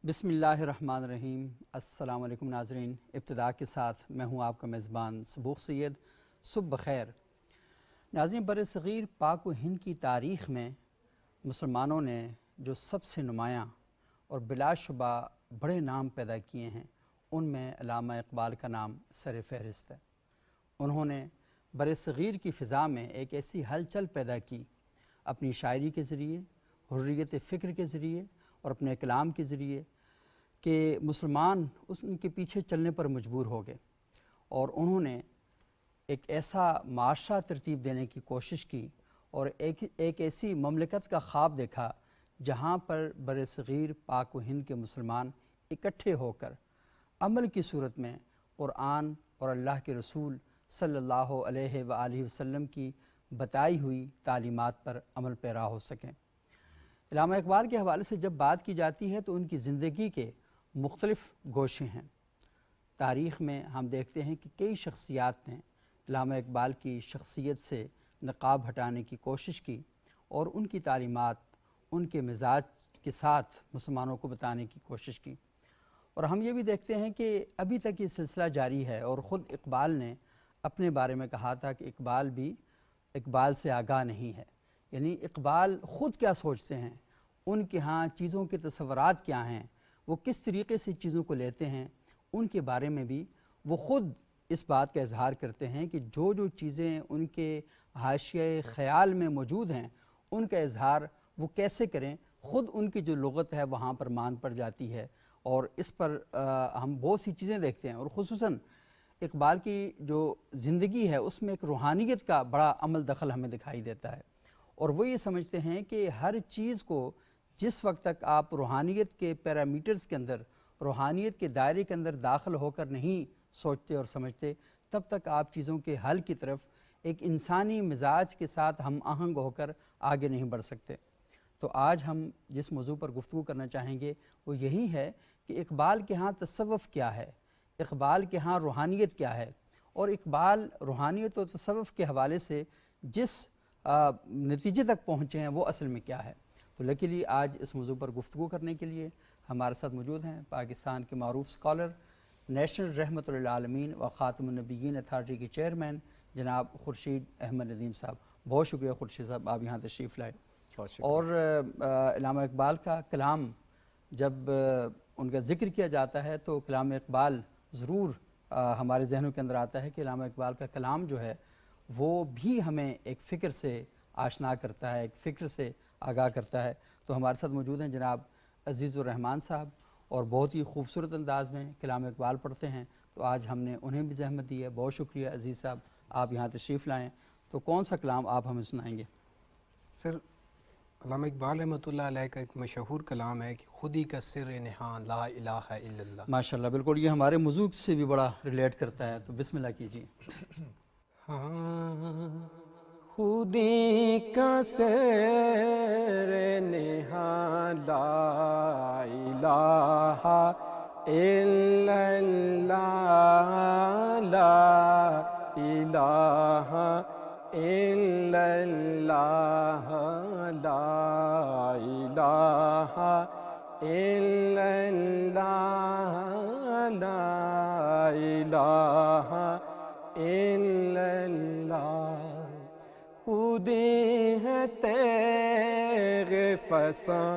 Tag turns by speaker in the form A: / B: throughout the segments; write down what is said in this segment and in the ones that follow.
A: بسم اللہ الرحمن الرحیم۔ السلام علیکم ناظرین، ابتدا کے ساتھ میں ہوں آپ کا میزبان صبوح سید۔ صبح بخیر ناظرین، بر صغیر پاک و ہند کی تاریخ میں مسلمانوں نے جو سب سے نمایاں اور بلا شبہ بڑے نام پیدا کیے ہیں، ان میں علامہ اقبال کا نام سر فہرست ہے۔ انہوں نے بر صغیر کی فضا میں ایک ایسی ہلچل پیدا کی اپنی شاعری کے ذریعے، حریت فکر کے ذریعے اور اپنے کلام کے ذریعے کہ مسلمان ان کے پیچھے چلنے پر مجبور ہو گئے، اور انہوں نے ایک ایسا معاشرہ ترتیب دینے کی کوشش کی اور ایک ایسی مملکت کا خواب دیکھا جہاں پر بر صغیر پاک و ہند کے مسلمان اکٹھے ہو کر عمل کی صورت میں قرآن اور اللہ کے رسول صلی اللہ علیہ وآلہ وسلم کی بتائی ہوئی تعلیمات پر عمل پیرا ہو سکیں۔ علامہ اقبال کے حوالے سے جب بات کی جاتی ہے تو ان کی زندگی کے مختلف گوشے ہیں۔ تاریخ میں ہم دیکھتے ہیں کہ کئی شخصیات نے علامہ اقبال کی شخصیت سے نقاب ہٹانے کی کوشش کی اور ان کی تعلیمات ان کے مزاج کے ساتھ مسلمانوں کو بتانے کی کوشش کی، اور ہم یہ بھی دیکھتے ہیں کہ ابھی تک یہ سلسلہ جاری ہے، اور خود اقبال نے اپنے بارے میں کہا تھا کہ اقبال بھی اقبال سے آگاہ نہیں ہے، یعنی اقبال خود کیا سوچتے ہیں، ان کے ہاں چیزوں کے تصورات کیا ہیں، وہ کس طریقے سے چیزوں کو لیتے ہیں، ان کے بارے میں بھی وہ خود اس بات کا اظہار کرتے ہیں کہ جو چیزیں ان کے حاشیۂ خیال میں موجود ہیں ان کا اظہار وہ کیسے کریں، خود ان کی جو لغت ہے وہاں پر مان پڑ جاتی ہے، اور اس پر ہم بہت سی چیزیں دیکھتے ہیں، اور خصوصاً اقبال کی جو زندگی ہے اس میں ایک روحانیت کا بڑا عمل دخل ہمیں دکھائی دیتا ہے، اور وہ یہ سمجھتے ہیں کہ ہر چیز کو جس وقت تک آپ روحانیت کے پیرامیٹرز کے اندر، روحانیت کے دائرے کے اندر داخل ہو کر نہیں سوچتے اور سمجھتے، تب تک آپ چیزوں کے حل کی طرف ایک انسانی مزاج کے ساتھ ہم آہنگ ہو کر آگے نہیں بڑھ سکتے۔ تو آج ہم جس موضوع پر گفتگو کرنا چاہیں گے وہ یہی ہے کہ اقبال کے ہاں تصوف کیا ہے، اقبال کے ہاں روحانیت کیا ہے، اور اقبال روحانیت و تصوف کے حوالے سے جس نتیجے تک پہنچے ہیں وہ اصل میں کیا ہے۔ تو لکیلی آج اس موضوع پر گفتگو کرنے کے لیے ہمارے ساتھ موجود ہیں پاکستان کے معروف اسکالر، نیشنل رحمت للعالمین و خاتم النبیین اتھارٹی کے چیئرمین جناب خورشید احمد ندیم صاحب۔ بہت شکریہ خورشید صاحب، آپ یہاں تشریف لائے۔ اور علامہ اقبال کا کلام جب ان کا ذکر کیا جاتا ہے تو کلام اقبال ضرور ہمارے ذہنوں کے اندر آتا ہے کہ علامہ اقبال کا کلام جو ہے وہ بھی ہمیں ایک فکر سے آشنا کرتا ہے، ایک فکر سے آگاہ کرتا ہے۔ تو ہمارے ساتھ موجود ہیں جناب عزیز الرحمان صاحب، اور بہت ہی خوبصورت انداز میں کلام اقبال پڑھتے ہیں، تو آج ہم نے انہیں بھی زحمت دی ہے۔ بہت شکریہ عزیز صاحب، آپ یہاں تشریف لائیں۔ تو کون سا کلام آپ ہمیں سنائیں گے؟
B: سر، علامہ اقبال رحمۃ اللہ علیہ کا ایک مشہور کلام ہے کہ خودی کا سر نہاں لا الہ الا اللہ۔
A: ماشاءاللہ، بالکل یہ ہمارے موضوع سے بھی بڑا ریلیٹ کرتا ہے، تو بسم اللہ کیجیے۔
B: خودی کا سر نہاں لا الہ الا اللہ، لا الہ الا اللہ، لا الہ الا اللہ، لا الہ الا اللہ۔ خودی ہے تیغ فساں،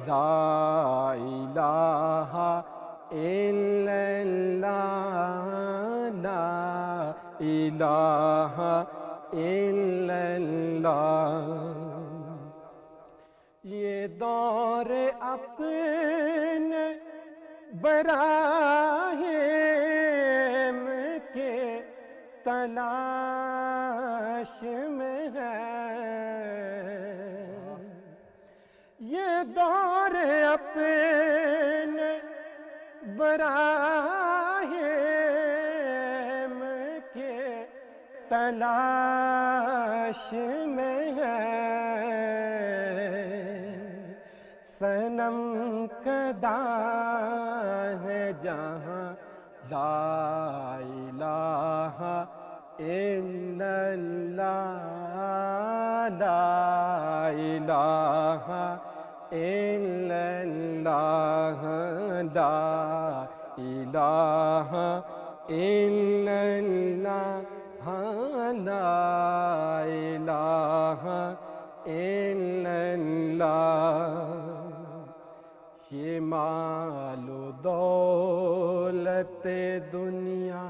B: لا الہ الا اللہ، لا الہ الا اللہ۔ یہ دور اپنے براہم کے تلاش میں ہے، یہ دور اپنے براہم کے تلاش میں ہے، صنم کدا ہے جہاں، لا الہ الا اللہ، لا الہ إلا الله لا إله إلا الله لا إله إلا الله یہ مال و دولت دنیا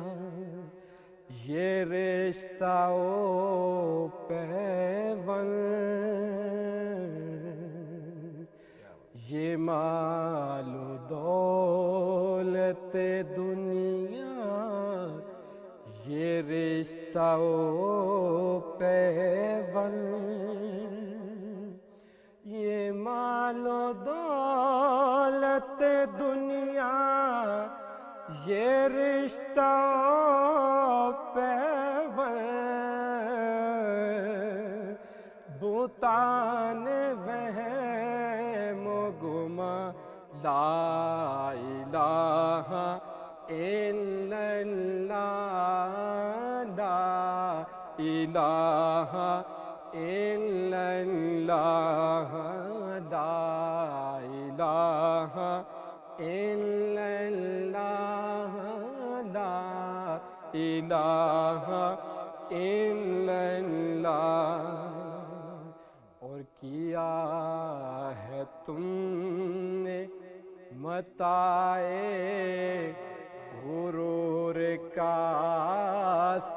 B: یہ رشتہ و پیوند یہ مال و دولت دنیا یہ رشتہ و پیوند یہ مال و دولت دنیا یہ رشتہ و پیوند بتان وہم و گما لا الہ الا اللہ لا الہ الا اللہ لا الہ الا اللہ لا الہ الا اللہ اور کیا ہے تم نے متاع غرور کا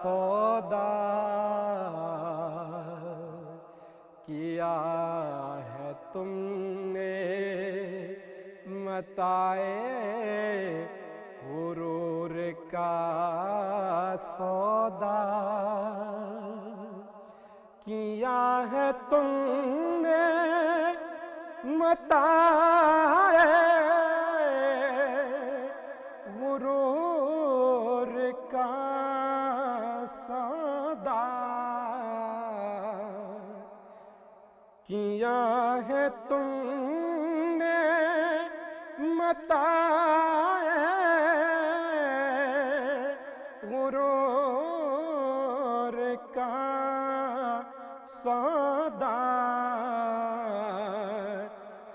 B: سودا کیا ہے تم نے متاع غرور کا سودا کیا ہے تم نے متاع غرور کا سودا کیا ہے تم نے متاع غرور کا سودا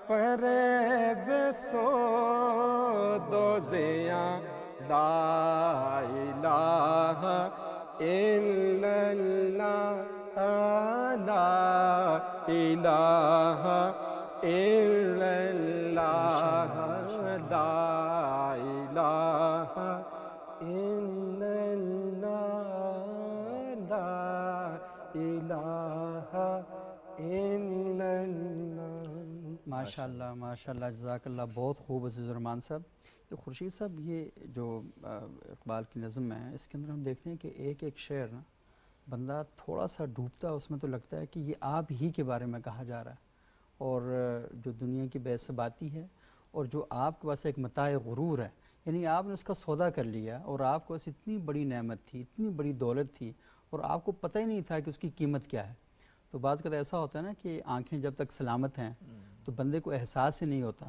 B: فریب سود و زیاں لا الہ الا اللہ لا الہ الا اللہ لا الہ الا اللہ لا الہ الا اللہ
A: ماشاءاللہ ماشاءاللہ، جزاک اللہ، بہت خوب عزیز الرحمان صاحب۔ یہ خورشید صاحب، یہ جو اقبال کی نظم ہے، اس کے اندر ہم دیکھتے ہیں کہ ایک ایک شعر نا بندہ تھوڑا سا ڈوبتا ہے اس میں تو لگتا ہے کہ یہ آپ ہی کے بارے میں کہا جا رہا ہے، اور جو دنیا کی بے ثباتی ہے اور جو آپ کے پاس ایک متاع غرور ہے، یعنی آپ نے اس کا سودا کر لیا اور آپ کو اتنی بڑی نعمت تھی، اتنی بڑی دولت تھی، اور آپ کو پتہ ہی نہیں تھا کہ اس کی قیمت کیا ہے۔ تو بعض اوقات ایسا ہوتا ہے نا کہ آنکھیں جب تک سلامت ہیں تو بندے کو احساس ہی نہیں ہوتا،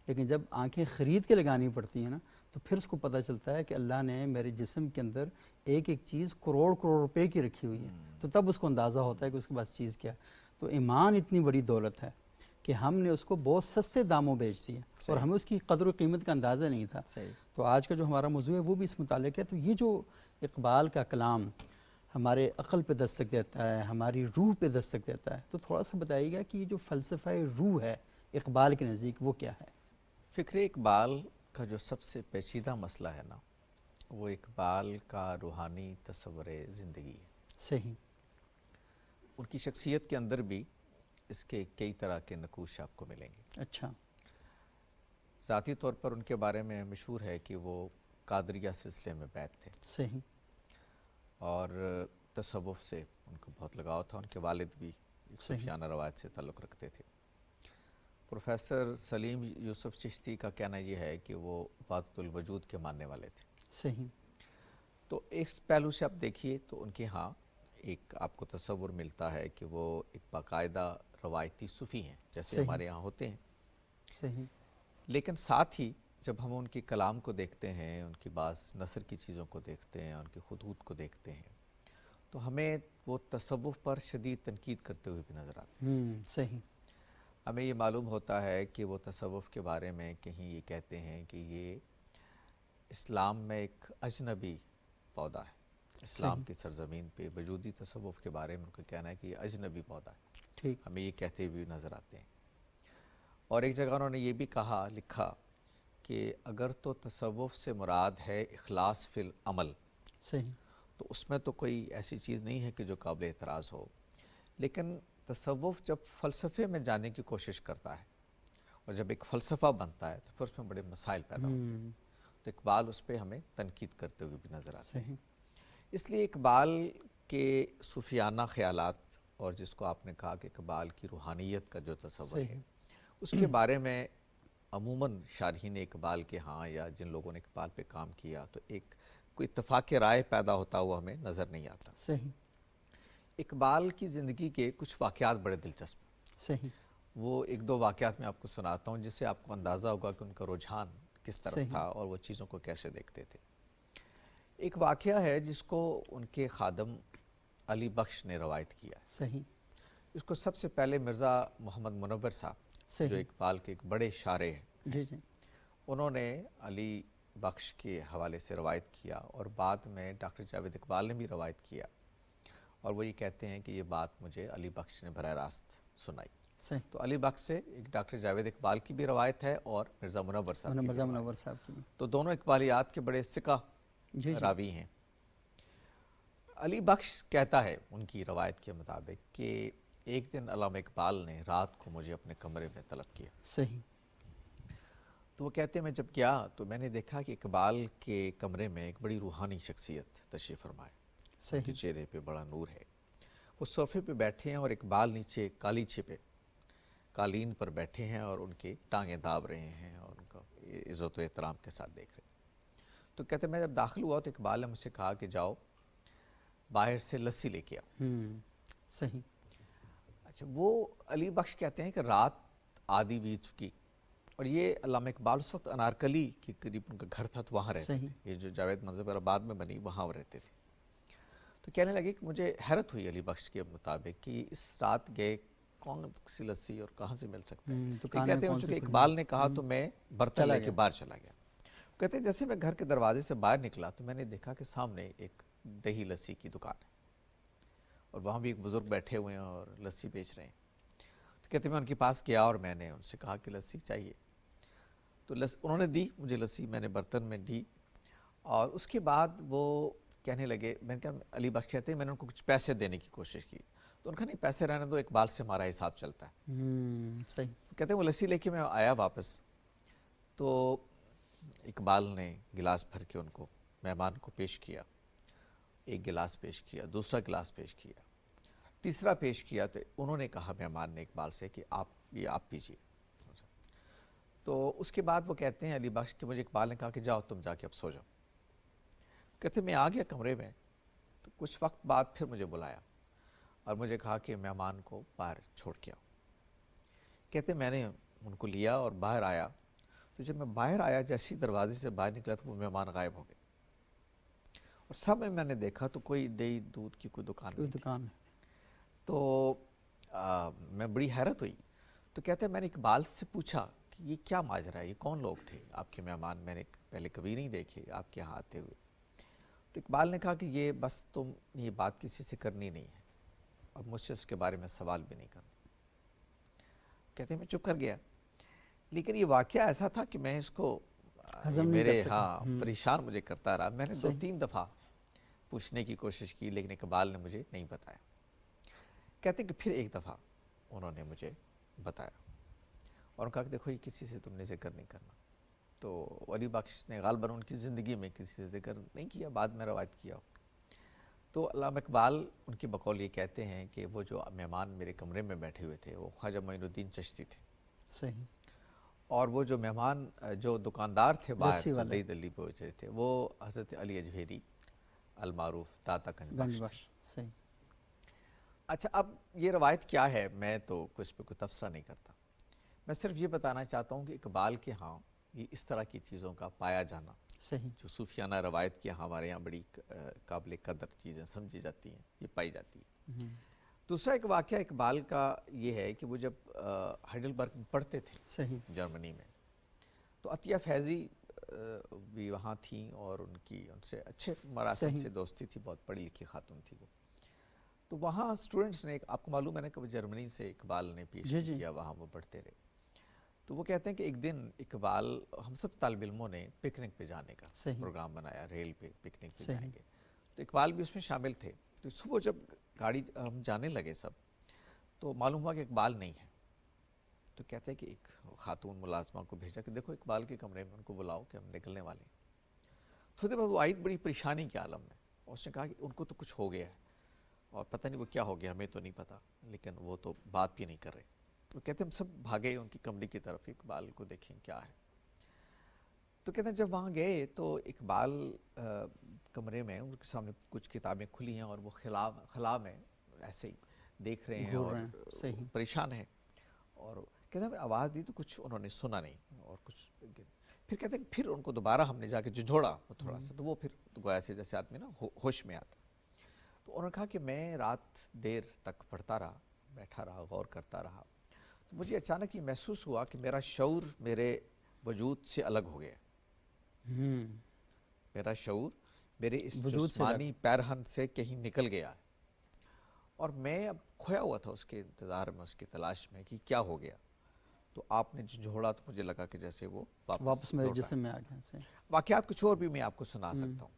A: لیکن جب آنکھیں خرید کے لگانی پڑتی ہیں نا تو پھر اس کو پتہ چلتا ہے کہ اللہ نے میرے جسم کے اندر ایک ایک چیز کروڑ کروڑ روپے کی رکھی ہوئی ہے، تو تب اس کو اندازہ ہوتا ہے کہ اس کے پاس چیز کیا ہے۔ تو ایمان اتنی بڑی دولت ہے کہ ہم نے اس کو بہت سستے داموں بیچ دیا اور ہمیں اس کی قدر و قیمت کا اندازہ نہیں تھا۔ تو آج کا جو ہمارا موضوع ہے وہ بھی اس متعلق ہے۔ تو یہ جو اقبال کا کلام ہمارے عقل پہ دستک دیتا ہے، ہماری روح پہ دستک دیتا ہے، تو تھوڑا سا بتائیے گا کہ یہ جو فلسفہ روح ہے اقبال کے نزدیک وہ کیا ہے؟
C: فکر اقبال کا جو سب سے پیچیدہ مسئلہ ہے نا، وہ اقبال کا روحانی تصور زندگی ہے۔
A: صحیح۔
C: ان کی شخصیت کے اندر بھی اس کے کئی طرح کے نقوش آپ کو ملیں گے۔
A: اچھا۔
C: ذاتی طور پر ان کے بارے میں مشہور ہے کہ وہ قادریہ سلسلے میں بیعت تھے،
A: صحیح۔
C: اور تصوف سے ان کو بہت لگاؤ تھا۔ ان کے والد بھی صوفیانہ روایت سے تعلق رکھتے تھے۔ پروفیسر سلیم یوسف چشتی کا کہنا یہ ہے کہ وہ وحدت الوجود کے ماننے والے تھے۔
A: صحیح۔
C: تو اس پہلو سے آپ دیکھیے تو ان کے ہاں ایک آپ کو تصور ملتا ہے کہ وہ ایک باقاعدہ روایتی صوفی ہیں جیسے ہمارے یہاں ہوتے ہیں۔
A: صحیح۔
C: لیکن ساتھ ہی جب ہم ان کے کلام کو دیکھتے ہیں، ان کی بعض نثر کی چیزوں کو دیکھتے ہیں، ان کے خطوط کو دیکھتے ہیں، تو ہمیں وہ تصوف پر شدید تنقید کرتے ہوئے بھی نظر آتے ہیں۔
A: صحیح۔
C: ہمیں یہ معلوم ہوتا ہے کہ وہ تصوف کے بارے میں کہیں یہ کہتے ہیں کہ یہ اسلام میں ایک اجنبی پودا ہے. اسلام کی سرزمین پہ وجودی تصوف کے بارے میں ان کا کہنا ہے کہ یہ اجنبی پودا ہے.
A: ٹھیک.
C: ہمیں یہ کہتے ہوئے نظر آتے ہیں. اور ایک جگہ انہوں نے یہ بھی کہا، لکھا کہ اگر تو تصوف سے مراد ہے اخلاص فی العمل،
A: صحیح،
C: تو اس میں تو کوئی ایسی چیز نہیں ہے کہ جو قابل اعتراض ہو. لیکن تصوف جب فلسفے میں جانے کی کوشش کرتا ہے اور جب ایک فلسفہ بنتا ہے تو پھر اس میں بڑے مسائل پیدا ہوتے ہیں. تو اقبال اس پہ ہمیں تنقید کرتے ہوئے بھی نظر آتے ہیں. اس لیے اقبال کے صوفیانہ خیالات، اور جس کو آپ نے کہا کہ اقبال کی روحانیت کا جو تصور ہے، اس کے بارے میں عموماً شارحین اقبال کے ہاں یا جن لوگوں نے اقبال پہ کام کیا تو ایک کوئی اتفاق رائے پیدا ہوتا ہوا ہمیں نظر نہیں آتا.
A: صحیح.
C: اقبال کی زندگی کے کچھ واقعات بڑے دلچسپ ہیں.
A: صحیح.
C: وہ ایک دو واقعات میں آپ کو سناتا ہوں جس سے آپ کو اندازہ ہوگا کہ ان کا رجحان کس طرف تھا اور وہ چیزوں کو کیسے دیکھتے تھے. ایک واقعہ ہے جس کو ان کے خادم علی بخش نے روایت کیا ہے.
A: صحیح.
C: اس کو سب سے پہلے مرزا محمد منور صاحب جو اقبال کے ایک بڑے شاعر ہیں،
A: جی جی،
C: انہوں نے علی بخش کے حوالے سے روایت کیا، اور بعد میں ڈاکٹر جاوید اقبال نے بھی روایت کیا، اور وہ یہ کہتے ہیں کہ یہ بات مجھے علی بخش نے براہ راست سنائی.
A: صحیح.
C: تو علی بخش سے ایک ڈاکٹر جاوید اقبال کی بھی روایت ہے اور مرزا منور صاحب کی بھی
A: مرزا
C: روایت.
A: منور صاحب کی بھی.
C: تو دونوں اقبالیات کے بڑے ثقہ راوی ہیں. علی بخش کہتا ہے ان کی روایت کے مطابق کہ ایک دن علامہ اقبال نے رات کو مجھے اپنے کمرے میں طلب کیا.
A: صحیح.
C: تو وہ کہتے ہیں میں جب گیا تو میں نے دیکھا کہ اقبال کے کمرے میں ایک بڑی روحانی شخصیت تشریف فرمائے. ان کے چہرے پہ بڑا نور ہے. وہ صوفے پہ بیٹھے ہیں اور اقبال نیچے کالیچے پہ قالین پر بیٹھے ہیں اور ان کے ٹانگیں داب رہے ہیں اور ان کا عزت و احترام کے ساتھ دیکھ رہے ہیں. تو کہتے ہیں میں جب داخل ہوا تو اقبال نے مجھ سے کہا کہ جاؤ باہر سے لسی لے کے آؤ.
A: صحیح.
C: اچھا، وہ علی بخش کہتے ہیں کہ رات آدھی بیت چکی، اور یہ علامہ اقبال اس وقت انارکلی کے قریب ان کا گھر تھا تو وہاں رہتے تھے. یہ جو جاوید منظر آباد میں بنی وہاں رہتے تھے. تو کہنے لگے کہ مجھے حیرت ہوئی علی بخش کے مطابق کہ اس رات گئے کون سی لسی اور کہاں سے مل سکتا ہے. کہتے ہیں چونکہ اقبال نے کہا تو میں برتن لے کے باہر چلا گیا. کہتے ہیں جیسے میں گھر کے دروازے سے باہر نکلا تو میں نے دیکھا کہ سامنے ایک دہی لسی کی دکان ہے اور وہاں بھی ایک بزرگ بیٹھے ہوئے ہیں اور لسی بیچ رہے ہیں. تو کہتے ہیں میں ان کے پاس گیا اور میں نے ان سے کہا کہ لسی چاہیے. تو انہوں نے دی مجھے لسی، میں نے برتن میں دی، اور اس کے بعد وہ کہنے لگے، میں نے کہا علی بخش کہتے ہیں میں نے ان کو کچھ پیسے دینے کی کوشش کی تو ان کا نہیں پیسے رہنے دو، اقبال سے ہمارا حساب چلتا ہے.
A: صحیح.
C: کہتے ہیں وہ لسی لے کے میں آیا واپس تو اقبال نے گلاس بھر کے ان کو مہمان کو پیش کیا. ایک گلاس پیش کیا، دوسرا گلاس پیش کیا، تیسرا پیش کیا. تو انہوں نے کہا مہمان نے اقبال سے کہ آپ پیجیے. تو اس کے بعد وہ کہتے ہیں علی بخش کہ مجھے اقبال نے کہا کہ جاؤ تم جا کے اب سو جاؤ. کہتے میں آ گیا کمرے میں تو کچھ وقت بعد پھر مجھے بلایا اور مجھے کہا کہ مہمان کو باہر چھوڑ کے آؤ. کہتے میں نے ان کو لیا اور باہر آیا تو جب میں باہر آیا جیسے دروازے سے باہر نکلا تو وہ مہمان غائب ہو گئے اور سب میں نے دیکھا تو کوئی دہی دودھ کی کوئی دکان نہیں تھی. تو میں بڑی حیرت ہوئی. تو کہتے ہیں میں نے اقبال سے پوچھا کہ یہ کیا ماجرا ہے، یہ کون لوگ تھے آپ کے مہمان، میں نے پہلے کبھی نہیں دیکھے آپ کے یہاں آتے ہوئے. تو اقبال نے کہا کہ یہ بس تم یہ بات کسی سے کرنی نہیں ہے اور مجھ سے اس کے بارے میں سوال بھی نہیں کرنا. کہتے ہیں میں چپ کر گیا. لیکن یہ واقعہ ایسا تھا کہ میں اس کو میرے پریشان مجھے کرتا رہا. میں نے 2-3 دفعہ پوچھنے کی کوشش کی لیکن اقبال نے مجھے نہیں بتایا. کہتے ہیں کہ پھر ایک دفعہ انہوں نے مجھے بتایا اور کہا کہ دیکھو یہ کسی سے تم نے ذکر نہیں کرنا. تو علی بخش نے غالباً ان کی زندگی میں کسی سے ذکر نہیں کیا، بعد میں روایت کیا. تو علامہ اقبال ان کے بقول یہ کہتے ہیں کہ وہ جو مہمان میرے کمرے میں بیٹھے ہوئے تھے وہ خواجہ معین الدین چشتی تھے.
A: صحیح. اور
C: وہ جو مہمان جو دکاندار تھے باہر دہی دلی بیچ رہے تھے وہ حضرت علی اجویری المعروف داتا گنج بخش.
A: صحیح.
C: اچھا، اب یہ روایت کیا ہے میں تو اس پہ کوئی تبصرہ نہیں کرتا. میں صرف یہ بتانا چاہتا ہوں کہ اقبال کے ہاں یہ اس طرح کی چیزوں کا پایا جانا،
A: صحیح،
C: جو صوفیانہ روایت کے ہاں ہمارے یہاں بڑی قابل قدر چیزیں سمجھی جاتی ہیں، یہ پائی جاتی ہے. دوسرا ایک واقعہ اقبال کا یہ ہے کہ وہ جب ہائیڈلبرگ میں پڑھتے تھے
A: صحیح
C: جرمنی میں، تو عطیہ فیضی بھی وہاں تھیں اور ان سے اچھے مراسم سے دوستی تھی، بہت پڑھی لکھی خاتون تھی وہ. تو وہاں اسٹوڈنٹس نے، آپ کو معلوم ہے نا کہ وہ جرمنی سے اقبال نے پی ایچ ڈی کیا، وہاں وہ پڑھتے رہے. تو وہ کہتے ہیں کہ ایک دن اقبال، ہم سب طالب علموں نے پکنک پہ جانے کا پروگرام بنایا، ریل پہ پکنک پہ جائیں گے، تو اقبال بھی اس میں شامل تھے. تو صبح جب گاڑی ہم جانے لگے سب، تو معلوم ہوا کہ اقبال نہیں ہے. تو کہتے ہیں کہ ایک خاتون ملازمہ کو بھیجا کہ دیکھو اقبال کے کمرے میں ان کو بلاؤ کہ ہم نکلنے والے ہیں. تھوڑی دیر بعد وہ آئی بڑی پریشانی کے عالم میں، اور اس نے کہا کہ ان کو تو کچھ ہو گیا ہے اور پتہ نہیں وہ کیا ہو گیا، ہمیں تو نہیں پتا، لیکن وہ تو بات بھی نہیں کر رہے. وہ کہتے ہیں ہم سب بھاگے ان کی کمرے کی طرف، اقبال کو دیکھیں کیا ہے. تو کہتے ہیں جب وہاں گئے تو اقبال کمرے میں، ان کے سامنے کچھ کتابیں کھلی ہیں اور وہ خلا میں ایسے ہی دیکھ رہے ہیں اور پریشان ہیں. اور کہتے ہیں ہمیں آواز دی تو کچھ انہوں نے سنا نہیں، اور کچھ پھر کہتے ہیں کہ پھر ان کو دوبارہ ہم نے جا کے جھنجھوڑا تھوڑا سا، تو وہ پھر گویا سے جیسے آدمی نا ہوش میں آتا. تو انہوں نے کہا کہ میں رات دیر تک پڑھتا رہا، بیٹھا رہا، غور کرتا رہا. تو مجھے اچانک یہ محسوس ہوا کہ میرا شعور میرے وجود سے الگ ہو گیا. میرا شعور میرے اس جسمانی پیرہن سے کہیں نکل گیا، اور میں اب کھویا ہوا تھا اس کے انتظار میں، اس کی تلاش میں کہ کیا ہو گیا. تو آپ نے جھنجھوڑا تو مجھے لگا کہ جیسے وہ واپس میرے جسم میں آ گیا. واقعات کچھ اور بھی میں آپ کو سنا سکتا ہوں،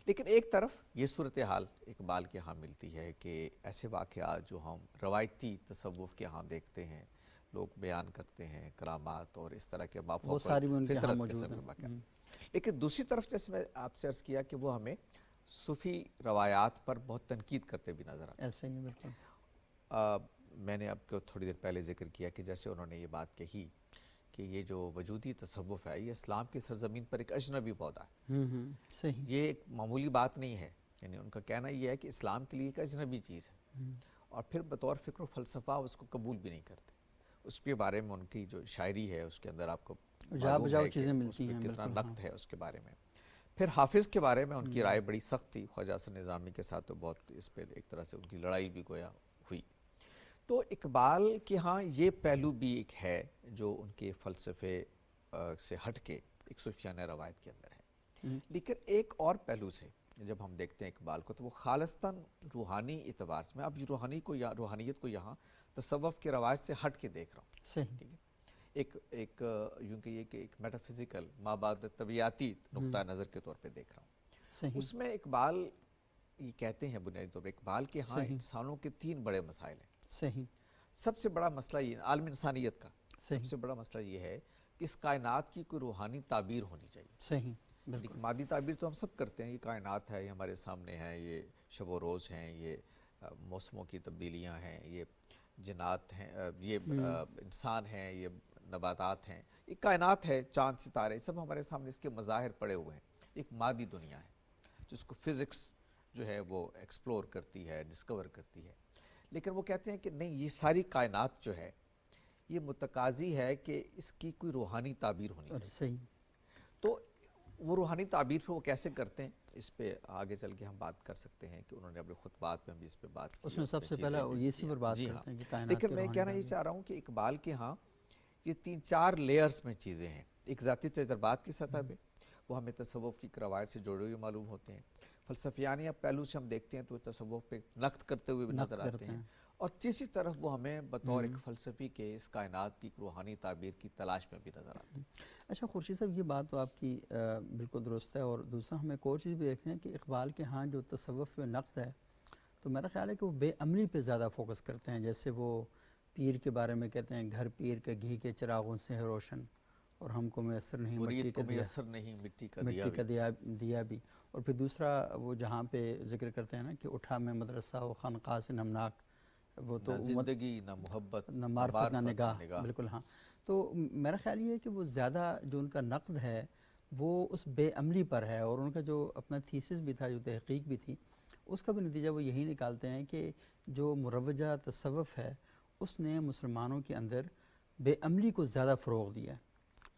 C: لیکن ایک طرف یہ صورتحال اقبال کے ہاں ملتی ہے کہ ایسے واقعات جو ہم روایتی تصوف کے ہاں دیکھتے ہیں، لوگ بیان کرتے ہیں، کرامات اور اس طرح کے مافوق فطرت قسم کے واقعات. لیکن دوسری طرف جیسے میں آپ سے عرض کیا کہ وہ ہمیں صوفی روایات پر بہت تنقید کرتے بھی نظر آتے ہیں.
A: ایسا ہی بالکل.
C: میں نے آپ کو تھوڑی دیر پہلے ذکر کیا کہ جیسے انہوں نے یہ بات کہی کہ یہ جو وجودی تصوف ہے یہ اسلام کی سرزمین پر ایک اجنبی پودا ہے.
A: صحیح.
C: یہ ایک معمولی بات نہیں ہے، یعنی ان کا کہنا یہ ہے کہ اسلام کے لیے ایک اجنبی چیز ہے، اور پھر بطور فکر و فلسفہ اس کو قبول بھی نہیں کرتے. اس کے بارے میں ان کی جو شاعری ہے اس کے اندر آپ کو معلوم ہے کہ اس پہ کتنا نقد ہے اس کے بارے میں. پھر حافظ کے بارے میں ان کی رائے بڑی سخت تھی. خواجہ حسن نظامی کے ساتھ تو بہت اس پہ ایک طرح سے ان کی لڑائی بھی گویا ہوئی. تو اقبال کے ہاں یہ پہلو بھی ایک ہے جو ان کے فلسفے سے ہٹ کے ایک صوفیانہ روایت کے اندر ہے. لیکن ایک اور پہلو سے جب ہم دیکھتے ہیں اقبال کو تو وہ خالصتاً روحانی اعتبار سے، میں اب روحانیت کو یہاں تصوف کے روایت سے ہٹ کے دیکھ رہا ہوں.
A: صحیح.
C: ٹھیک ہے. ایک یوں کہ یہ کہ ایک میٹافزیکل مابعد طبیعیاتی نقطہ نظر کے طور پہ دیکھ رہا ہوں.
A: صحیح.
C: اس میں اقبال یہ کہتے ہیں بنیادی طور پر اقبال کے ہاں انسانوں کے 3 بڑے مسائل ہیں.
A: صحیح.
C: سب سے بڑا مسئلہ یہ عالم انسانیت کا سب سے بڑا مسئلہ یہ ہے کہ اس کائنات کی کوئی روحانی تعبیر ہونی چاہیے.
A: صحیح. بالکل.
C: مادی تعبیر تو ہم سب کرتے ہیں، یہ کائنات ہے، یہ ہمارے سامنے ہے، یہ شب و روز ہیں، یہ موسموں کی تبدیلیاں ہیں، یہ جنات ہیں، یہ انسان ہیں، یہ نباتات ہیں، یہ کائنات ہے، چاند ستارے سب ہمارے سامنے اس کے مظاہر پڑے ہوئے ہیں. ایک مادی دنیا ہے جس کو فزکس جو ہے وہ ایکسپلور کرتی ہے، ڈسکور کرتی ہے. لیکن وہ کہتے ہیں کہ نہیں، یہ ساری کائنات جو ہے یہ متقاضی ہے کہ اس کی کوئی روحانی تعبیر ہونی چاہیے.
A: صحیح.
C: تو وہ روحانی تعبیر پہ وہ کیسے کرتے ہیں اس پہ آگے چل کے ہم بات کر سکتے ہیں کہ انہوں نے اپنے خطبات میں بھی اس پہ بات کی.
A: اس میں سب سے پہلے اسی پر بات کرتے ہیں کہ کائنات.
C: لیکن میں کہنا یہ چاہ رہا ہوں کہ اقبال کے ہاں یہ 3-4 لیئرز میں چیزیں ہیں. ایک ذاتی تجربات کی سطح پہ وہ ہمیں تصوف کی روایت سے جڑے ہوئے معلوم ہوتے ہیں. فلسفیانہ پہلو سے ہم دیکھتے ہیں تو تصوف پہ نقد کرتے ہوئے بھی نظر آتے ہیں. اور تیسری طرف وہ ہمیں بطور ایک فلسفی کے اس کائنات کی روحانی تعبیر کی تلاش میں بھی نظر آتے ہیں.
A: اچھا خورشید صاحب، یہ بات تو آپ کی بالکل درست ہے. اور دوسرا ہم ایک اور چیز بھی دیکھتے ہیں کہ اقبال کے ہاں جو تصوف پہ نقد ہے تو میرا خیال ہے کہ وہ بے عملی پہ زیادہ فوکس کرتے ہیں. جیسے وہ پیر کے بارے میں کہتے ہیں گھر پیر کے گھی کے چراغوں سے ہے روشن، اور ہم کو میسر نہیں مٹی کا دیا بھی. اور پھر دوسرا وہ جہاں پہ ذکر کرتے ہیں نا کہ اٹھا میں مدرسہ و خانقاہ سے نمناک، وہ تو
C: نہ زندگی نہ محبت
A: نہ معرفت نہ نگاہ. بالکل ہاں. تو میرا خیال یہ ہے کہ وہ زیادہ جو ان کا نقد ہے وہ اس بے عملی پر ہے، اور ان کا جو اپنا تھیسس بھی تھا، جو تحقیق بھی تھی، اس کا بھی نتیجہ وہ یہی نکالتے ہیں کہ جو مروجہ تصوف ہے اس نے مسلمانوں کے اندر بے عملی کو زیادہ فروغ دیا.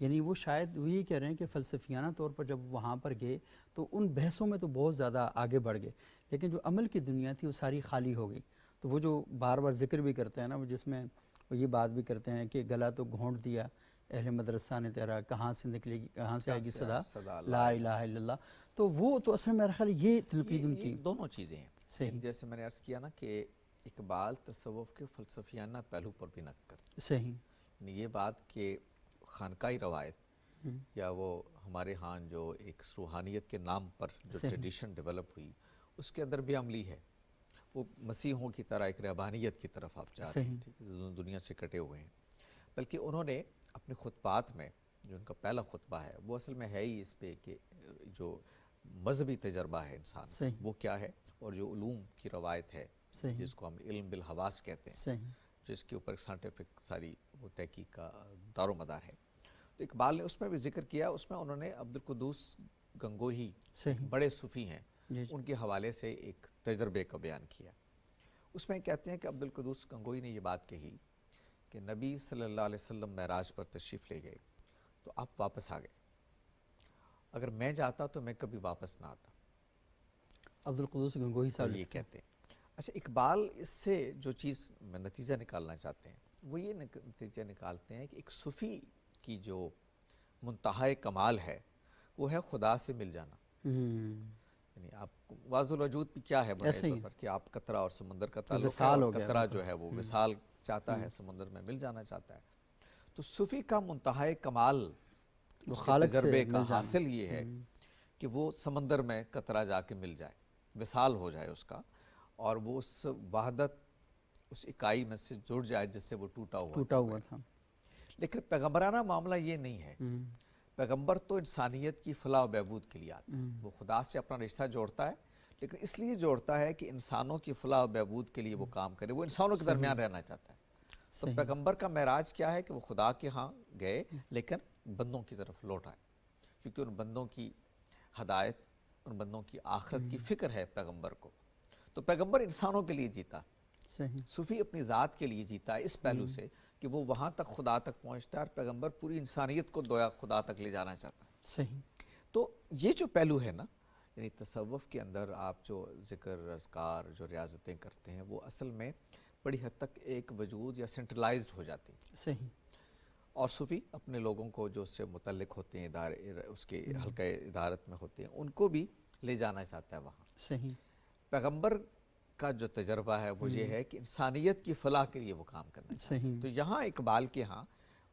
A: یعنی وہ شاید وہ یہ کہہ رہے ہیں کہ فلسفیانہ طور پر جب وہاں پر گئے تو ان بحثوں میں تو بہت زیادہ آگے بڑھ گئے، لیکن جو عمل کی دنیا تھی وہ ساری خالی ہو گئی. تو وہ جو بار بار ذکر بھی کرتے ہیں نا، وہ جس میں وہ یہ بات بھی کرتے ہیں کہ گلا تو گھونٹ دیا اہل مدرسہ نے تیرا، کہاں سے نکلے گی، کہاں سے آئے گی صدا لا الہ الا اللہ. تو وہ تو اصل میں میرا خیال یہ تنقید ان کی
C: دونوں چیزیں ہیں.
A: صحیح.
C: جیسے میں نے عرض کیا نا کہ اقبال تصوف کے فلسفیانہ پہلو پر بھی نقد کرتے
A: صحیح.
C: ہیں. یہ بات کہ خانقاہی روایت یا وہ ہمارے ہاں جو ایک روحانیت کے نام پر جو ٹریڈیشن ڈیولپ ہوئی اس کے اندر بھی عملی ہے. وہ مسیحوں کی طرح ایک رہبانیت کی طرف آپ جا رہے ہیں، دنیا سے کٹے ہوئے ہیں. بلکہ انہوں نے اپنے خطبات میں جو ان کا پہلا خطبہ ہے وہ اصل میں ہے ہی اس پہ کہ جو مذہبی تجربہ ہے انسان وہ کیا ہے، اور جو علوم کی روایت ہے جس کو ہم علم بالحواس کہتے ہیں، جس کے اوپر سائنٹیفک ساری وہ تحقیق کا دار و مدار ہے. تو اقبال نے اس میں بھی ذکر کیا. اس میں انہوں نے عبدالقدوس گنگوہی بڑے صوفی ہیں ان کے حوالے سے ایک تجربے کا بیان کیا. اس میں کہتے ہیں کہ عبدالقدوس گنگوہی نے یہ بات کہی کہ نبی صلی اللہ علیہ وسلم معراج پر تشریف لے گئے تو آپ واپس آ گئے. اگر میں جاتا تو میں کبھی واپس نہ آتا.
A: عبدالقدوس گنگوہی صاحب
C: یہ کہتے ہیں. اچھا، اقبال اس سے جو چیز میں نتیجہ نکالنا چاہتے ہیں وہ یہ نتیجہ نکالتے ہیں کہ ایک صوفی کی جو منتہائے کمال ہے وہ ہے خدا سے مل جانا. یعنی آپ واضح الوجود بھی کیا ہے بنیاد پر کہ آپ قطرہ اور سمندر کا تعلق ہے، اور قطرہ جو ہے وہ وصال چاہتا ہے، سمندر میں مل جانا چاہتا ہے. تو صوفی کا منتہائے کمال اس کے تجربے کا حاصل یہ ہے کہ وہ سمندر میں قطرہ جا کے مل جائے، وصال ہو جائے اس کا، اور وہ اس وحدت اس اکائی میں سے جڑ جائے جس سے وہ ٹوٹا ہوا تھا. لیکن پیغمبرانہ معاملہ یہ نہیں ہے. پیغمبر تو انسانیت کی فلاح و بہبود کے لیے آتا ہے. وہ خدا سے اپنا رشتہ جوڑتا ہے، لیکن اس لیے جوڑتا ہے کہ انسانوں کی فلاح و بہبود کے لیے وہ کام کرے. وہ انسانوں کے درمیان رہنا چاہتا ہے. تو پیغمبر کا معراج کیا ہے کہ وہ خدا کے ہاں گئے لیکن بندوں کی طرف لوٹ آئے، کیونکہ ان بندوں کی ہدایت، ان بندوں کی آخرت کی فکر ہے پیغمبر کو. تو پیغمبر انسانوں کے لیے جیتا، صوفی اپنی ذات کے لیے جیتا ہے اس پہلو سے کہ وہ وہاں تک خدا تک پہنچتا ہے، اور پیغمبر پوری انسانیت کو دویا خدا تک لے جانا چاہتا ہے.
A: صحیح.
C: تو یہ جو پہلو ہے نا، یعنی تصوف کے اندر آپ جو ذکر اذکار جو ریاضتیں کرتے ہیں وہ اصل میں بڑی حد تک ایک وجود یا سینٹرلائزڈ ہو جاتی ہیں.
A: صحیح.
C: اور صوفی اپنے لوگوں کو جو اس سے متعلق ہوتے ہیں، اس کے حلقہ ادارت میں ہوتے ہیں، ان کو بھی لے جانا چاہتا ہے وہاں.
A: صحیح.
C: پیغمبر کا جو تجربہ ہے وہ یہ ہے کہ انسانیت کی فلاح کے لیے وہ کام کرنا چاہتا ہے. تو یہاں اقبال کے ہاں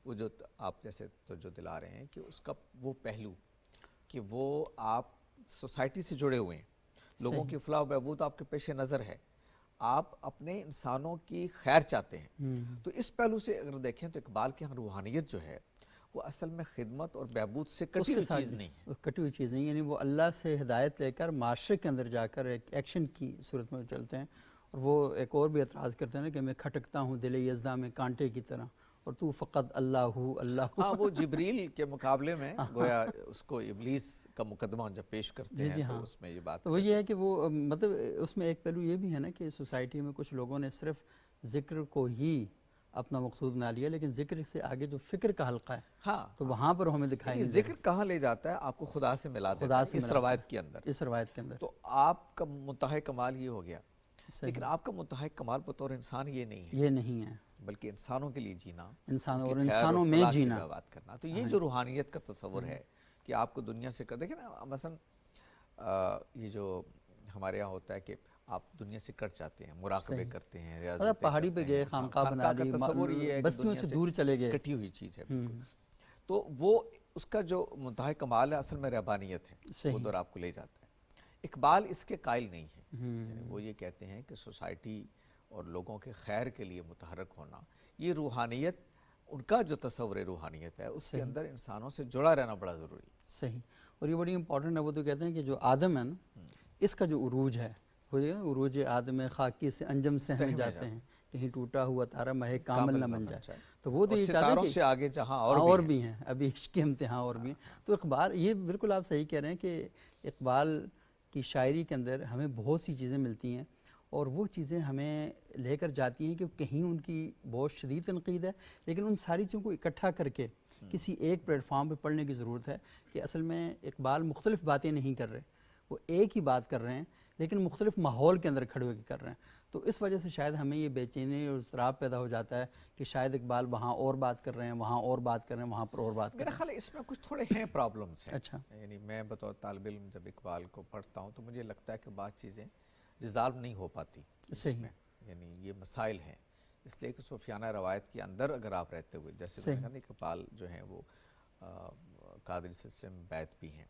C: وہ جو آپ جیسے توجہ دلا رہے ہیں کہ اس کا وہ پہلو کہ وہ آپ سوسائٹی سے جڑے ہوئے ہیں، لوگوں کی فلاح و بہبود آپ کے پیش نظر ہے، آپ اپنے انسانوں کی خیر چاہتے ہیں. تو اس پہلو سے اگر دیکھیں تو اقبال کے ہاں روحانیت جو ہے وہ اصل میں خدمت اور بہبود سے کٹی ہوئی چیز نہیں ہے.
A: کٹی ہوئی چیز نہیں، یعنی وہ اللہ سے ہدایت لے کر معاشرے کے اندر جا کر ایک ایکشن کی صورت میں چلتے ہیں. اور وہ ایک اور بھی اعتراض کرتے ہیں کہ میں کھٹکتا ہوں دل یزداں میں کانٹے کی طرح، اور تو فقط اللہ اللہ.
C: ہاں، وہ جبریل کے مقابلے میں گویا اس کو ابلیس کا مقدمہ جب پیش کرتے ہیں تو اس میں یہ بات
A: وہ یہ ہے کہ وہ مطلب اس میں ایک پہلو یہ بھی ہے نا کہ سوسائٹی میں کچھ لوگوں نے صرف ذکر کو ہی اپنا مقصود بنا لیا، لیکن ذکر سے آگے جو فکر کا حلقہ ہے
C: ہاں
A: تو وہاں پر ہمیں دکھائی نہیں.
C: ذکر کہاں لے جاتا ہے؟ آپ کو خدا سے ملا دیتا ہے اس روایت کے اندر.
A: اس روایت کے اندر
C: تو آپ کا منتہا کمال یہ ہو گیا. لیکن آپ کا منتہا کمال بطور انسان یہ نہیں ہے،
A: یہ نہیں ہے،
C: بلکہ انسانوں کے لیے جینا،
A: انسانوں میں جینا،
C: بات کرنا. تو یہ جو روحانیت کا تصور ہے کہ آپ کو دنیا سے دیکھیں نا، مثلا یہ جو ہمارے یہاں ہوتا ہے کہ آپ دنیا سے کٹ جاتے ہیں، مراقبے کرتے ہیں، ریاضتیں
A: پہاڑی پہ گئے، خانقاہ بنا لی،
C: تصور یہ ہے
A: بستیوں سے دور چلے گئے،
C: کٹی ہوئی چیز ہے بالکل. تو وہ اس کا جو منتہا کمال ہے اصل میں رہبانیت ہے، وہ دور آپ کو لے جاتا ہے. اقبال اس کے قائل نہیں ہے. یعنی وہ یہ کہتے ہیں کہ سوسائٹی اور لوگوں کے خیر کے لیے متحرک ہونا، یہ روحانیت، ان کا جو تصور روحانیت ہے اس کے اندر انسانوں سے جڑا رہنا بڑا ضروری ہے.
A: صحیح. اور یہ بڑی امپورٹنٹ ہے. وہ تو کہتے ہیں کہ جو آدم ہے نا، اس کا جو عروج ہے، عروج آدم خاکی سے انجم سے ہم جاتے ہیں، کہیں ٹوٹا ہوا تارا مہ کامل نہ بن جائے. تو وہ تو یہ چاہتے ہیں
C: کہ آگے جہاں
A: اور بھی ہیں، ابھی عشق کے امتحان اور بھی ہیں. تو اقبال، یہ بالکل آپ صحیح کہہ رہے ہیں کہ اقبال کی شاعری کے اندر ہمیں بہت سی چیزیں ملتی ہیں، اور وہ چیزیں ہمیں لے کر جاتی ہیں کہ کہیں ان کی بہت شدید تنقید ہے، لیکن ان ساری چیزوں کو اکٹھا کر کے کسی ایک پلیٹ فارم پہ پڑھنے کی ضرورت ہے کہ اصل میں اقبال مختلف باتیں نہیں کر رہے، وہ ایک ہی بات کر رہے ہیں لیکن مختلف ماحول کے اندر کھڑے ہو کے کر رہے ہیں. تو اس وجہ سے شاید ہمیں یہ بے چینی اور اضطراب پیدا ہو جاتا ہے کہ شاید اقبال وہاں اور بات کر رہے ہیں، وہاں اور بات کر رہے ہیں، وہاں پر اور بات کر
C: میرا
A: رہے ہیں.
C: خیال ہے اس میں کچھ تھوڑے ہیں پرابلمس ہیں.
A: اچھا.
C: یعنی میں بطور طالب علم جب اقبال کو پڑھتا ہوں تو مجھے لگتا ہے کہ بعض چیزیں ریزالو نہیں ہو پاتی اس
A: صحیح.
C: میں. یعنی یہ مسائل ہیں، اس لیے کہ صوفیانہ روایت کے اندر اگر آپ رہتے ہوئے، جیسے
A: صحیح.
C: میں نے کہا اقبال جو ہیں وہ قادری سلسلے میں بیعت بھی ہیں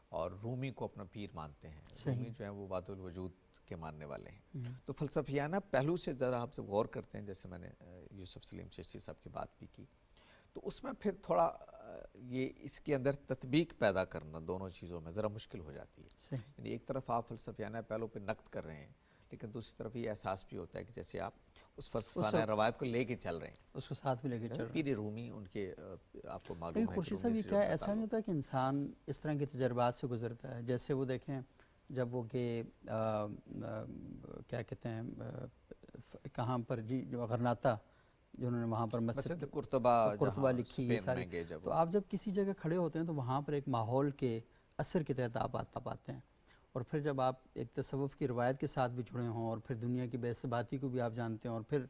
C: اور رومی کو اپنا پیر مانتے ہیں.
A: صحیح.
C: رومی جو ہیں وہ وحدت الوجود کے ماننے والے ہیں. تو فلسفیانہ پہلو سے ذرا آپ سے غور کرتے ہیں، جیسے میں نے یوسف سلیم چشتی صاحب کی بات بھی کی، تو اس میں پھر تھوڑا یہ اس کے اندر تطبیق پیدا کرنا دونوں چیزوں میں ذرا مشکل ہو جاتی ہے.
A: صحیح.
C: یعنی ایک طرف آپ فلسفیانہ پہلو پہ نقد کر رہے ہیں، لیکن دوسری طرف یہ احساس بھی ہوتا ہے کہ جیسے آپ اس فلسفیانہ روایت کو لے کے چل رہے ہیں،
A: اس کو ساتھ میں لے کے چل رہے ہیں.
C: پیر رومی ان کے آپ کو معلوم ہے.
A: خورشید صاحب یہ کیا ہے، ایسا نہیں ہوتا کہ انسان اس طرح کے تجربات سے گزرتا ہے؟ جیسے وہ دیکھیں جب وہ کہ کیا کہتے ہیں کہاں پر جی جو غرناطہ جنہوں نے وہاں پر مسجد قرطبہ لکھی یہ ساری، تو آپ جب کسی جگہ کھڑے ہوتے ہیں تو وہاں پر ایک ماحول کے اثر کے تحت آپ پاتے ہیں، اور پھر جب آپ ایک تصوف کی روایت کے ساتھ بھی جڑے ہوں اور پھر دنیا کی بے ثباتی کو بھی آپ جانتے ہیں اور پھر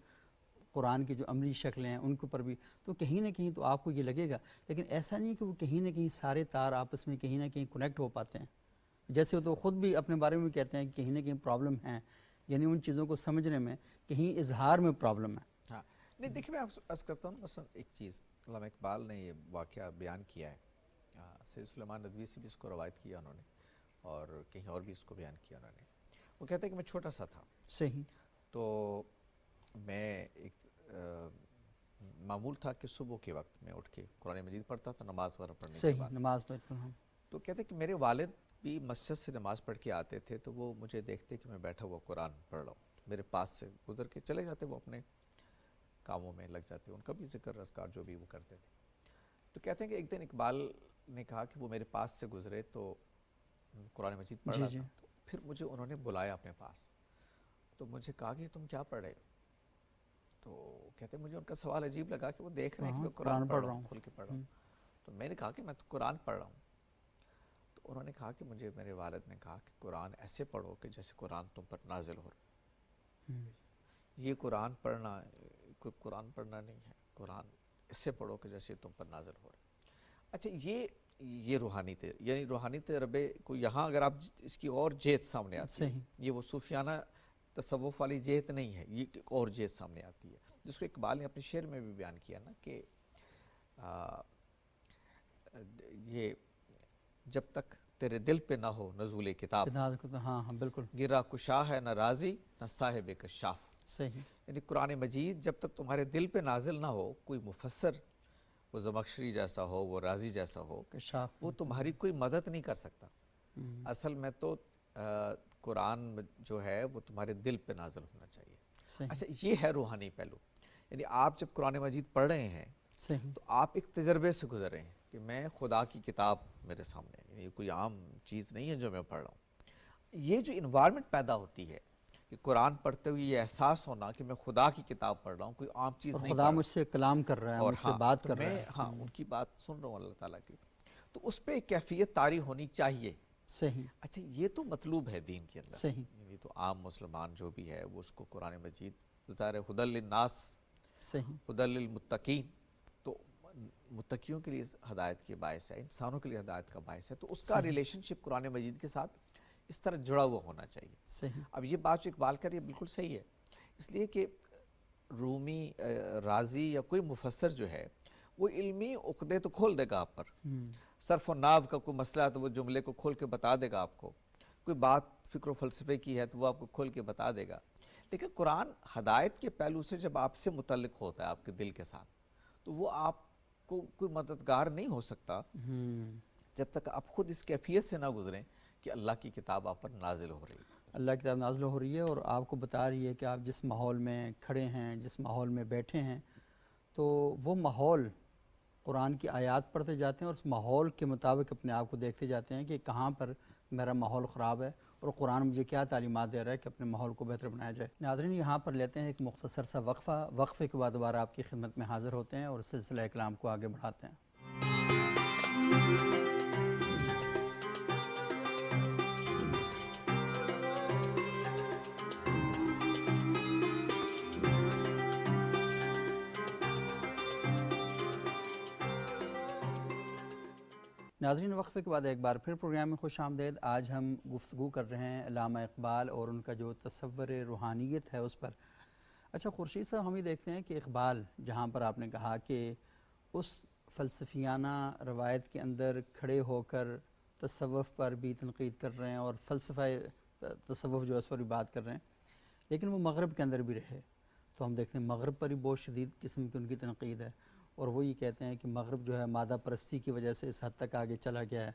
A: قرآن کی جو عملی شکلیں ہیں ان کے اوپر بھی، تو کہیں نہ کہیں تو آپ کو یہ لگے گا. لیکن ایسا نہیں کہ وہ کہیں نہ کہیں سارے تار آپس میں کہیں نہ کہیں کنیکٹ ہو پاتے ہیں. جیسے وہ تو خود بھی اپنے بارے میں کہتے ہیں کہ کہیں نہ کہیں پرابلم ہیں، یعنی ان چیزوں کو سمجھنے میں کہیں اظہار میں پرابلم ہے.
C: ہاں نہیں دیکھیں، میں آپ عرض کرتا ہوں مثلا ایک چیز علامہ اقبال نے یہ واقعہ بیان کیا ہے، سید سلیمان ندوی سے بھی اس کو روایت کیا انہوں نے اور کہیں اور بھی اس کو بیان کیا انہوں نے. وہ کہتے ہیں کہ میں چھوٹا سا تھا.
A: صحیح.
C: تو میں ایک معمول تھا کہ صبح کے وقت میں اٹھ کے قرآن مجید پڑھتا تھا نماز وغیرہ پڑھنے کے
A: صحیح
C: بعد.
A: نماز پڑھنا.
C: تو کہتے ہیں کہ میرے والد بھی مسجد سے نماز پڑھ کے آتے تھے، تو وہ مجھے دیکھتے کہ میں بیٹھا ہوا قرآن پڑھ رہا ہوں، میرے پاس سے گزر کے چلے جاتے، وہ اپنے کاموں میں لگ جاتے، ان کا بھی ذکر اذکار جو بھی وہ کرتے تھے. تو کہتے ہیں کہ ایک دن اقبال نے کہا کہ وہ میرے پاس سے گزرے تو قرآن مجید پڑھ رہا تھا، تو پھر مجھے انہوں نے بلایا اپنے پاس، تو مجھے کہا کہ تم کیا پڑھ رہے ہو؟ تو کہتے ہیں مجھے ان کا سوال عجیب لگا کہ وہ دیکھ رہے ہیں کہ میں قرآن پڑھ رہا ہوں، کھل کے پڑھ رہا ہوں. تو میں نے کہا کہ میں تو قرآن پڑھ رہا ہوں. تو انہوں نے کہا کہ مجھے میرے والد نے کہا کہ قرآن ایسے پڑھو کہ جیسے قرآن تم پر نازل ہو رہا. یہ قرآن پڑھنا کوئی قرآن پڑھنا نہیں ہے، قرآن ایسے پڑھو کہ جیسے تم پر نازل ہو رہا. اچھا یہ روحانی یعنی روحانی تجربے کو یہاں اگر آپ اس کی اور جہت سامنے آتی ہے، یہ وہ صوفیانہ تصوف والی جہت نہیں ہے، یہ ایک اور جہت سامنے آتی ہے جس کو اقبال نے اپنے شعر میں بھی بیان کیا نا کہ یہ جب تک تیرے دل پہ نہ ہو نزول کتاب،
A: ہاں بالکل،
C: گرا کشا ہے نہ رازی نہ صاحب کشاف.
A: صحیح.
C: یعنی قرآن مجید جب تک تمہارے دل پہ نازل نہ ہو، کوئی مفسر وہ زمخشری جیسا ہو، وہ رازی جیسا ہو، وہ تمہاری کوئی مدد نہیں کر سکتا. اصل میں تو قرآن جو ہے وہ تمہارے دل پہ نازل ہونا چاہیے. اچھا یہ ہے روحانی پہلو. یعنی آپ جب قرآن مجید پڑھ رہے ہیں تو آپ ایک تجربے سے گزر رہے ہیں کہ میں خدا کی کتاب میرے سامنے ہے، یہ کوئی عام چیز نہیں ہے جو میں پڑھ رہا ہوں. یہ جو انوائرمنٹ پیدا ہوتی ہے کہ قرآن پڑھتے ہوئے یہ احساس ہونا کہ میں خدا کی کتاب پڑھ رہا ہوں، کوئی عام چیز نہیں،
A: خدا مجھ سے کلام کر رہا ہے، مجھ سے بات کر رہا ہے،
C: ہاں ان کی بات سن رہا ہوں اللہ تعالیٰ کی، تو اس پہ ایک کیفیت طاری ہونی چاہیے.
A: صحیح.
C: اچھا یہ تو مطلوب ہے دین کے اندر.
A: صحیح.
C: یعنی تو عام مسلمان جو بھی ہے وہ اس کو قرآن مجید ظاہر ہدی للناس،
A: صحیح،
C: ہدی للمتقین، تو متقیوں کے لیے ہدایت کے باعث ہے، انسانوں کے لیے ہدایت کا باعث ہے. تو اس کا ریلیشن شپ قرآن مجید کے ساتھ اس طرح جڑا ہوا ہونا چاہیے.
A: صحیح.
C: اب یہ بات جو اقبال کر یہ بالکل صحیح ہے، اس لیے کہ رومی رازی یا کوئی مفسر جو ہے وہ علمی عقدے تو کھول دے گا آپ پر، صرف و ناو کا کوئی مسئلہ ہے تو وہ جملے کو کھول کے بتا دے گا آپ کو، کوئی بات فکر و فلسفے کی ہے تو وہ آپ کو کھول کے بتا دے گا. لیکن قرآن ہدایت کے پہلو سے جب آپ سے متعلق ہوتا ہے آپ کے دل کے ساتھ، تو وہ آپ کو کوئی مددگار نہیں ہو سکتا جب تک آپ خود اس کیفیت سے نہ گزریں کہ اللہ کی کتاب آپ پر نازل ہو رہی ہے.
A: اللہ کی کتاب نازل ہو رہی ہے اور آپ کو بتا رہی ہے کہ آپ جس ماحول میں کھڑے ہیں، جس ماحول میں بیٹھے ہیں، تو وہ ماحول قرآن کی آیات پڑھتے جاتے ہیں اور اس ماحول کے مطابق اپنے آپ کو دیکھتے جاتے ہیں کہ کہاں پر میرا ماحول خراب ہے اور قرآن مجھے کیا تعلیمات دے رہا ہے کہ اپنے ماحول کو بہتر بنایا جائے. ناظرین یہاں پر لیتے ہیں ایک مختصر سا وقفے کے بعد دوبارہ آپ کی خدمت میں حاضر ہوتے ہیں اور سلسلہ کلام کو آگے بڑھاتے ہیں. ناظرین، وقفے کے بعد ایک بار پھر پروگرام میں خوش آمدید۔ آج ہم گفتگو کر رہے ہیں علامہ اقبال اور ان کا جو تصور روحانیت ہے اس پر۔ اچھا خورشید صاحب، ہم یہ دیکھتے ہیں کہ اقبال جہاں پر آپ نے کہا کہ اس فلسفیانہ روایت کے اندر کھڑے ہو کر تصوف پر بھی تنقید کر رہے ہیں اور فلسفہ تصوف جو ہے اس پر بھی بات کر رہے ہیں، لیکن وہ مغرب کے اندر بھی رہے، تو ہم دیکھتے ہیں مغرب پر ہی بہت شدید قسم کی ان کی تنقید ہے، اور وہ یہ کہتے ہیں کہ مغرب جو ہے مادہ پرستی کی وجہ سے اس حد تک آگے چلا گیا ہے،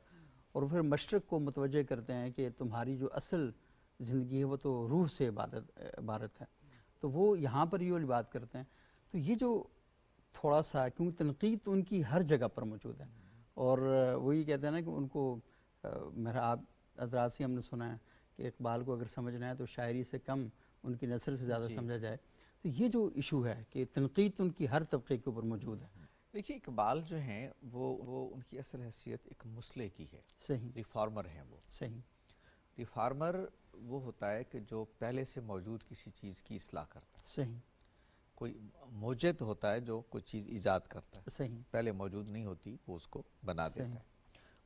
A: اور پھر مشرق کو متوجہ کرتے ہیں کہ تمہاری جو اصل زندگی ہے وہ تو روح سے عبارت ہے، تو وہ یہاں پر یہ والی بات کرتے ہیں۔ تو یہ جو تھوڑا سا، کیونکہ تنقید تو ان کی ہر جگہ پر موجود ہے، اور وہ یہ کہتے ہیں نا کہ ان کو میرا آپ حضرات سے ہم نے سنا ہے کہ اقبال کو اگر سمجھنا ہے تو شاعری سے کم ان کی نثر سے زیادہ سمجھا جائے، تو یہ جو ایشو ہے کہ تنقید ان کی ہر طبقے کے اوپر موجود ہے۔
C: دیکھیے اقبال جو ہیں وہ ان کی اصل حیثیت ایک مصلح کی ہے،
A: صحیح،
C: ریفارمر ہیں وہ۔
A: صحیح،
C: ریفارمر وہ ہوتا ہے کہ جو پہلے سے موجود کسی چیز کی اصلاح کرتا ہے۔
A: صحیح،
C: کوئی موجد ہوتا ہے جو کوئی چیز ایجاد کرتا ہے،
A: صحیح،
C: پہلے موجود نہیں ہوتی وہ اس کو بنا دیتا
A: صحیح،
C: ہے۔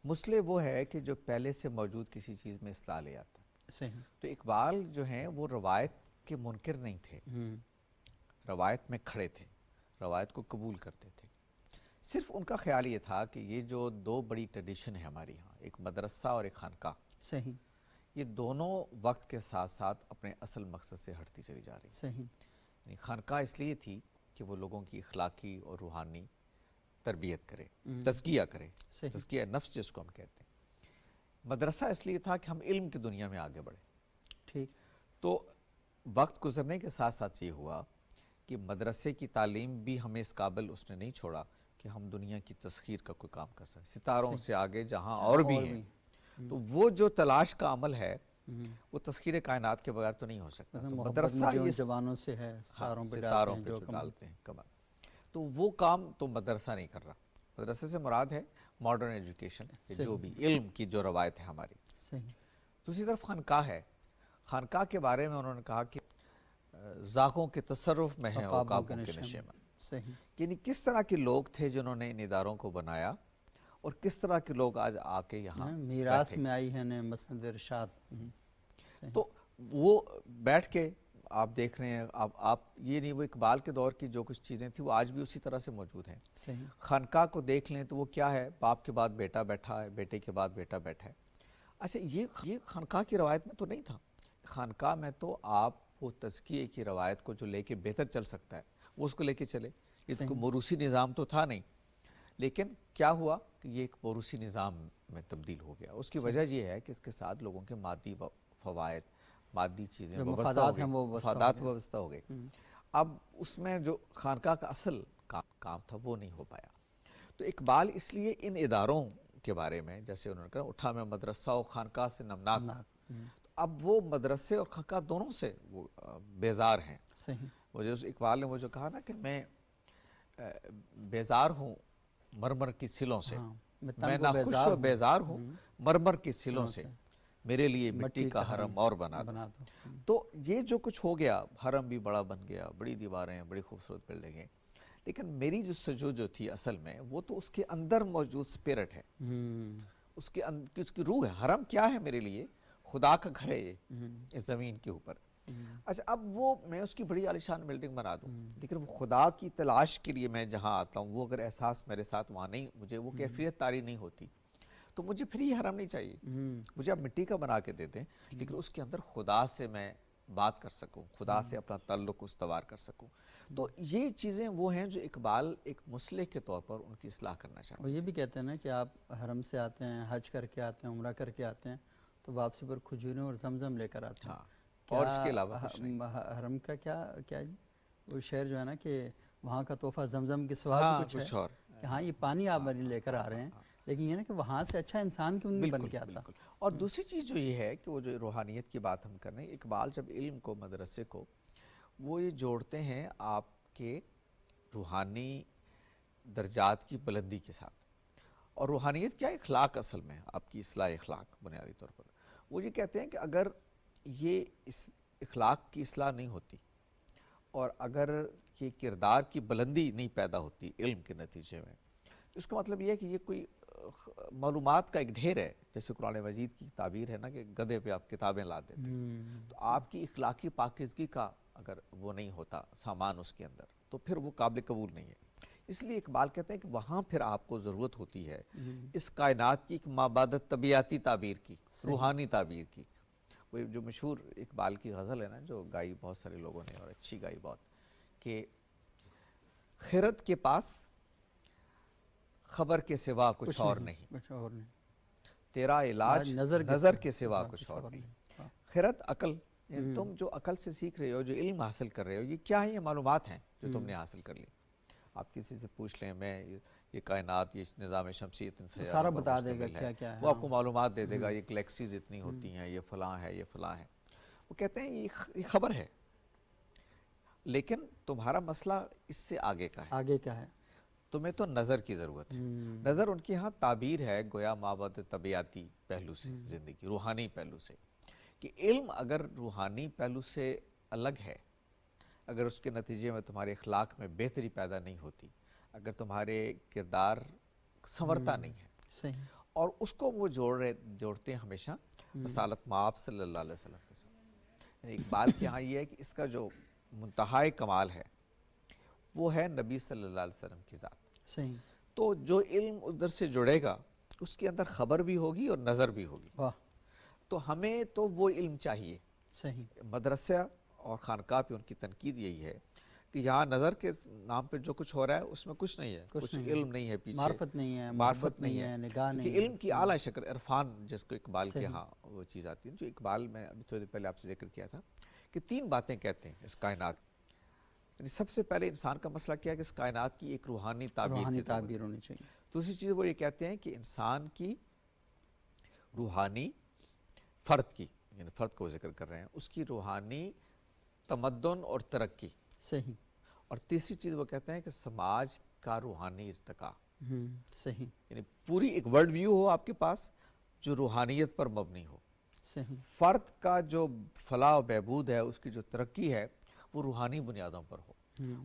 C: مصلح وہ ہے کہ جو پہلے سے موجود کسی چیز میں اصلاح لے آتا ہے۔
A: صحیح،
C: تو اقبال جو ہیں وہ روایت کے منکر نہیں تھے، روایت میں کھڑے تھے، روایت کو قبول کرتے تھے۔ صرف ان کا خیال یہ تھا کہ یہ جو دو بڑی ٹریڈیشن ہے ہماری ہاں، ایک مدرسہ اور ایک خانقاہ،
A: صحیح،
C: یہ دونوں وقت کے ساتھ ساتھ اپنے اصل مقصد سے ہٹتی چلی جا رہی ہیں۔
A: صحیح،
C: یعنی خانقاہ اس لیے تھی کہ وہ لوگوں کی اخلاقی اور روحانی تربیت کرے، تزکیہ کرے،
A: صحیح،
C: تزکیہ نفس جس کو ہم کہتے ہیں۔ مدرسہ اس لیے تھا کہ ہم علم کی دنیا میں آگے بڑھیں۔
A: ٹھیک،
C: تو وقت گزرنے کے ساتھ ساتھ یہ ہوا کہ مدرسے کی تعلیم بھی ہمیں اس قابل اس نے نہیں چھوڑا کہ ہم دنیا کی تسخیر کا کوئی کام کر سکیں، ستاروں سے آگے جہاں اور بھی ہیں۔ تو وہ جو تلاش کا عمل ہے وہ تسخیر کائنات کے بغیر تو نہیں ہو سکتا۔ تو مدرسہ
A: جو جوانوں سے ہے ستاروں پہ
C: جو ڈالتے ہیں کمال، تو وہ کام تو مدرسہ نہیں کر رہا۔ مدرسے سے مراد ہے ماڈرن ایجوکیشن، جو بھی علم کی جو روایت ہے ہماری۔
A: صحیح،
C: دوسری طرف خانقاہ ہے۔ خانقاہ کے بارے میں انہوں نے کہا کہ زاغوں کے تصرف میں ہیں عقابوں کے نشے میں۔
A: صحیح،
C: یعنی کس طرح کے لوگ تھے جنہوں نے ان اداروں کو بنایا، اور کس طرح کے لوگ آج آ کے یہاں
A: میراث میں آئی ہے نے مسند ارشاد۔
C: تو وہ بیٹھ کے آپ دیکھ رہے ہیں، آپ یہ نہیں، وہ اقبال کے دور کی جو کچھ چیزیں تھیں وہ آج بھی اسی طرح سے موجود ہیں۔
A: صحیح،
C: خانقاہ کو دیکھ لیں تو وہ کیا ہے، باپ کے بعد بیٹا بیٹھا ہے، بیٹے کے بعد بیٹا بیٹھا ہے۔ اچھا یہ خانقاہ کی روایت میں تو نہیں تھا۔ خانقاہ میں تو آپ وہ تزکیے کی روایت کو جو لے کے بہتر چل سکتا ہے وہ اس کو لے کے چلے۔ اس کو موروثی نظام تو تھا نہیں، لیکن کیا ہوا کہ یہ ایک موروثی نظام میں تبدیل ہو گیا۔ اس کی وجہ یہ ہے کہ اس کے ساتھ لوگوں کے مادی فوائد، مادی چیزیں
A: مفادات
C: وابستہ ہو گئے۔ اب اس میں جو خانقاہ کا اصل کام تھا وہ نہیں ہو پایا۔ تو اقبال اس لیے ان اداروں کے بارے میں، جیسے انہوں نے کہا اٹھا میں مدرسہ و خانقاہ سے نمناک، اب وہ مدرسے اور خانقاہ دونوں سے وہ بیزار ہیں۔
A: صحیح،
C: وہ جو اقبال نے وہ جو کہا نا کہ میں بیزار ہوں مرمر کی سلوں سے، میں ناخوش و بیزار ہوں مرمر کی سلوں سے، میرے لیے مٹی کا حرم اور بنا دو۔ تو یہ جو کچھ ہو گیا، حرم بھی بڑا بن گیا، بڑی دیواریں، بڑی خوبصورت بلڈنگیں، لیکن میری جو سجود جو تھی اصل میں وہ تو اس کے اندر موجود سپیرٹ ہے، اس کی روح ہے۔ حرم کیا ہے میرے لیے؟ خدا کا گھر ہے یہ اس زمین کے اوپر۔ اچھا اب وہ میں اس کی بڑی عالیشان بلڈنگ بنا دوں، لیکن وہ خدا کی تلاش کے لیے میں جہاں آتا ہوں وہ اگر احساس میرے ساتھ وہاں نہیں، مجھے وہ کیفیت طاری نہیں ہوتی، تو مجھے پھر یہ حرم نہیں چاہیے۔ مجھے آپ مٹی کا بنا کے دیتے ہیں، لیکن اس کے اندر خدا سے میں بات کر سکوں، خدا سے اپنا تعلق استوار کر سکوں۔ تو یہ چیزیں وہ ہیں جو اقبال ایک مصلح کے طور پر ان کی اصلاح کرنا چاہتے ہیں۔
A: اور یہ بھی کہتے ہیں نا کہ آپ حرم سے آتے ہیں، حج کر کے آتے ہیں، عمرہ کر کے آتے ہیں، تو واپسی پر کھجوریں اور زمزم لے کر آتے ہیں۔
C: اور اس کے علاوہ کچھ نہیں۔
A: حرم کا کیا جی وہ شعر جو ہے نا کہ وہاں کا تحفہ زمزم کے سوا بھی کچھ ہے، کہ ہاں یہ پانی آپ لے کر آ رہے ہیں، لیکن یہ نا کہ وہاں سے اچھا انسان کیوں نہیں بن کے آتا۔
C: اور دوسری چیز جو یہ ہے کہ وہ جو روحانیت کی بات ہم کر رہے ہیں، اقبال جب علم کو، مدرسے کو وہ یہ جوڑتے ہیں آپ کے روحانی درجات کی بلندی کے ساتھ۔ اور روحانیت کیا؟ اخلاق اصل میں آپ کی اصلاح اخلاق بنیادی طور پر۔ وہ یہ کہتے ہیں کہ اگر یہ اس اخلاق کی اصلاح نہیں ہوتی اور اگر یہ کردار کی بلندی نہیں پیدا ہوتی علم کے نتیجے میں، تو اس کا مطلب یہ ہے کہ یہ کوئی معلومات کا ایک ڈھیر ہے، جیسے قرآن مجید کی تعبیر ہے نا کہ گدھے پہ آپ کتابیں لا دیتے ہیں، تو آپ کی اخلاقی پاکیزگی کا اگر وہ نہیں ہوتا سامان اس کے اندر تو پھر وہ قابل قبول نہیں ہے۔ اس لیے اقبال کہتے ہیں کہ وہاں پھر آپ کو ضرورت ہوتی ہے اس کائنات کی ایک مابعدت طبیعتی تعبیر کی، روحانی تعبیر کی۔ وہ جو مشہور اقبال کی غزل ہے نا جو گائی بہت سارے لوگوں نے اور اچھی گائی بہت، کہ خرد کے پاس خبر کے سوا کچھ اور نہیں،
A: کچھ اور نہیں،
C: تیرا علاج نظر کے سوا کچھ اور نہیں۔ خرد عقل، تم جو عقل سے سیکھ رہے ہو، جو علم حاصل کر رہے ہو، یہ کیا ہے؟ یہ معلومات ہیں جو تم نے حاصل کر لی۔ آپ کسی سے پوچھ لیں، میں یہ کائنات، یہ نظام شمسی اتنے سیاروں
A: سارا
C: پر
A: بتا دے گا
C: مشتمل ہے،
A: کیا ہے،
C: وہ آپ کو معلومات دے دے گا، یہ گلیکسیز اتنی ہوتی ہیں، یہ فلاں ہے، یہ فلاں ہے۔ وہ کہتے ہیں یہ خبر ہے، لیکن تمہارا مسئلہ اس سے آگے کا ہے،
A: آگے کا ہے،
C: تمہیں تو نظر کی ضرورت ہے۔ نظر ان کے ہاں تعبیر ہے گویا مابعد طبیعتی پہلو سے، زندگی روحانی پہلو سے، کہ علم اگر روحانی پہلو سے الگ ہے، اگر اس کے نتیجے میں تمہارے اخلاق میں بہتری پیدا نہیں ہوتی، اگر تمہارے کردار سنورتا نہیں ہے،
A: صحیح،
C: اور اس کو وہ جوڑتے ہیں ہمیشہ رسالت مآب صلی اللہ علیہ وسلم کے ساتھ۔ یعنی اقبال کے ہاں یہ ہے کہ اس کا جو منتہائی کمال ہے وہ ہے نبی صلی اللہ علیہ وسلم کی ذات۔
A: صحیح،
C: تو جو علم ادھر سے جڑے گا اس کے اندر خبر بھی ہوگی اور نظر بھی ہوگی۔
A: واہ،
C: تو ہمیں تو وہ علم چاہیے۔
A: صحیح،
C: مدرسہ اور خانقاہ پہ ان کی تنقید یہی ہے کہ یہاں نظر کے نام پہ جو کچھ ہو رہا ہے اس میں کچھ نہیں ہے، کچھ علم نہیں ہے پیچھے،
A: معرفت نہیں ہے،
C: معرفت نہیں ہے،
A: نگاہ نہیں
C: کیونکہ
A: ہے،
C: علم کی اعلیٰ شکل عرفان جس کو اقبال کے
A: صحیح،
C: ہاں وہ چیز آتی ہے، جو اقبال میں ابھی تھوڑی دیر پہلے آپ سے ذکر کیا تھا کہ 3 باتیں کہتے ہیں اس کائنات، یعنی سب سے پہلے انسان کا مسئلہ کیا ہے کہ اس کائنات کی ایک روحانی تعبیر کی
A: روحانی
C: ضرورت ہے۔
A: تعبیر ہونی چاہیے،
C: دوسری چیز وہ یہ کہتے ہیں کہ انسان کی روحانی فرد کی، یعنی فرد کو ذکر کر رہے ہیں، اس کی روحانی تمدن اور ترقی،
A: صحیح،
C: اور تیسری چیز وہ کہتے ہیں کہ سماج کا روحانی ارتقاء،
A: صحیح،
C: یعنی پوری ایک ورلڈ ویو ہو آپ کے پاس جو روحانیت پر مبنی ہو،
A: صحیح،
C: فرد کا جو فلاح و بہبود ہے، اس کی جو ترقی ہے وہ روحانی بنیادوں پر ہو،